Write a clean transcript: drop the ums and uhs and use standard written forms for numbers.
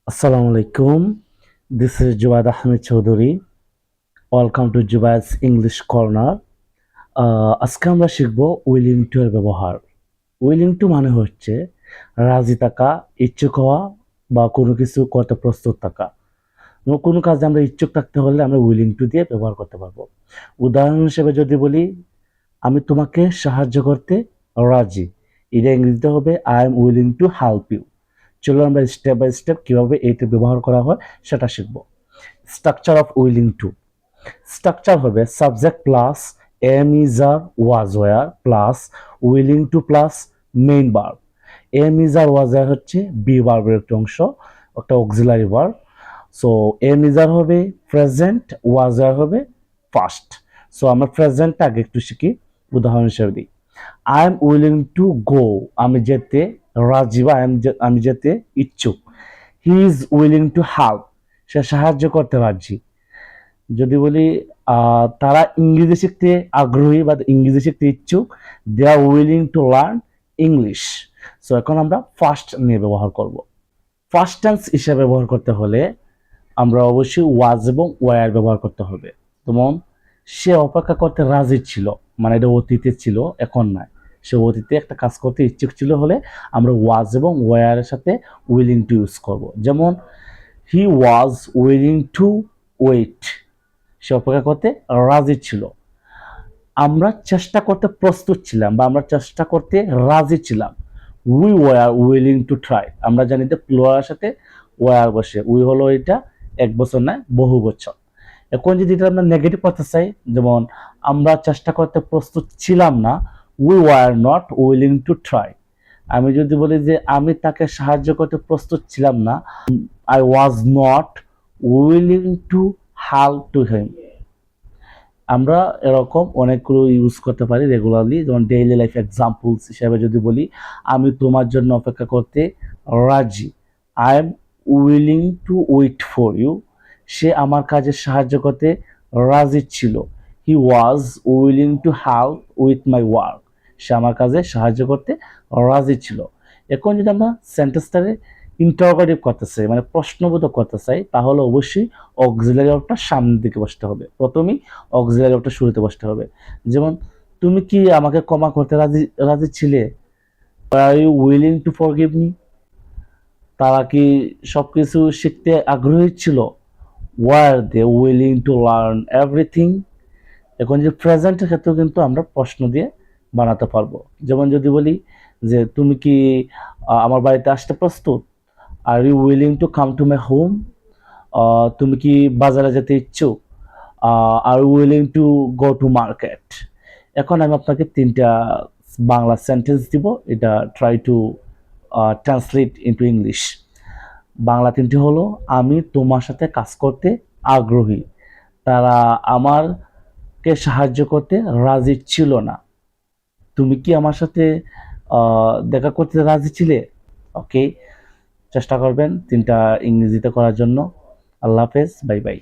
Assalamu alaikum. This is Jubaid Ahmed Chowdhury. Welcome to Jubaid's English Corner. আজকে আমরা শিখব willing to এর ব্যবহার। উইলিং টু মানে হচ্ছে রাজি থাকা, ইচ্ছুক হওয়া বা কোনো কিছু করতে প্রস্তুত থাকা। কোনো কাজে আমরা ইচ্ছুক থাকতে হলে আমরা উইলিং টু দিয়ে ব্যবহার করতে পারবো। উদাহরণ হিসেবে যদি বলি, আমি তোমাকে সাহায্য করতে রাজি, এটা ইংরেজিতে হবে I am willing to help you. চলো আমরা স্টেপ বাই স্টেপ কিভাবে এইটা ব্যবহার করা হয় সেটা শিখব। Structure of willing to. Structure হবে subject plus am is are was were plus willing to plus main verb. Am is are was were হচ্ছে বি ভার্বের একটা অংশ, একটা auxiliary verb. So am is are হবে প্রেজেন্ট, ওয়াজ ওয়ার হবে past. So আমরা প্রেজেন্টটা আগে একটু শিখি, উদাহরণ হিসেবে দিই। I am willing to go, আমি যেতে রাজি বা আমি যেতে ইচ্ছুক। He is willing to help, সে সাহায্য করতে রাজি। যদি বলি তারা ইংরেজি শিখতে আগ্রহী বা ইংরেজি শিখতে ইচ্ছুক, they are willing to learn English. So এখন আমরা ফার্স্ট নিয়ে ব্যবহার করব। ফার্স্ট টেন্স হিসেবে ব্যবহার করতে হলে আমরা অবশ্যই ওয়াজ এবং ওয়ার ব্যবহার করতে হবে। যেমন সে অপেক্ষা করতে রাজি ছিল, মানে এটা অতীতে ছিল, এখন নয়। সে অতীতে একটা কাজ করতে ইচ্ছুক ছিল হলে আমরা ওয়াজ এবং ওয়ারের সাথে উইলিং টু ইউজ করব। যেমন হি ওয়াজ উইলিং টু ওয়েট, সে অপেক্ষা করতে রাজি ছিল। আমরা চেষ্টা করতে প্রস্তুত ছিলাম বা আমরা চেষ্টা করতে রাজি ছিলাম। We were willing to try, আমরা জানি যে প্লুরালের সাথে ওয়ার বসে, উই হলো এটা এক বছর নয় বহু বছর। এখন যদি এটা আমরা নেগেটিভ করতে চাই, যেমন আমরা চেষ্টা করতে প্রস্তুত ছিলাম না, we were not willing to try. আমি যদি বলি যে আমি তাকে সাহায্য করতে প্রস্তুত ছিলাম না, I was not willing to help to him. আমরা এরকম অনেকগুলো ইউজ করতে পারি রেগুলারলি, যেমন ডেইলি লাইফ এক্সাম্পলস হিসেবে যদি বলি, আমি তোমার জন্য অপেক্ষা করতে রাজি, I am willing to wait for you. সে আমার কাজে সাহায্য করতে রাজি ছিল, he was willing to help with my work. সে আমার কাজে সাহায্য করতে রাজি ছিল। এখন যদি আমরা সেন্টেন্সটারে ইন্টারোগেটিভ করতে চাই, মানে প্রশ্নবোধক করতে চাই, তাহলে অবশ্যই অক্সিলারি ভার্বটা সামনের দিকে বসতে হবে। প্রথমেই অক্সিলারি ভার্বটা শুরুতে বসতে হবে। যেমন তুমি কি আমাকে ক্ষমা করতে রাজি রাজি ছিলে, are you willing to forgive me. তারা কি সবকিছু শিখতে আগ্রহী ছিল, were they willing to learn everything. এখন যে প্রেজেন্টের ক্ষেত্রেও কিন্তু আমরা প্রশ্ন দিয়ে বানাতে পারবো। যেমন যদি বলি যে তুমি কি আমার বাড়িতে আসতে প্রস্তুত, are you willing to come to my home. তুমি কি বাজারে যেতে ইচ্ছুক, are you willing to go to market. এখন আমি আপনাকে তিনটা বাংলা সেন্টেন্স দিব, এটা try to translate into English. Bangla তিনটি হলো, আমি তোমার সাথে কাজ করতে আগ্রহী, তারা আমারকে সাহায্য করতে রাজি ছিল না। তুমি কি আমার সাথে দেখা করতে রাজি ছিলে। ওকে, চেষ্টা করবেন তিনটা ইংরেজিতে করার জন্য। আল্লাহ হাফেজ, বাই বাই।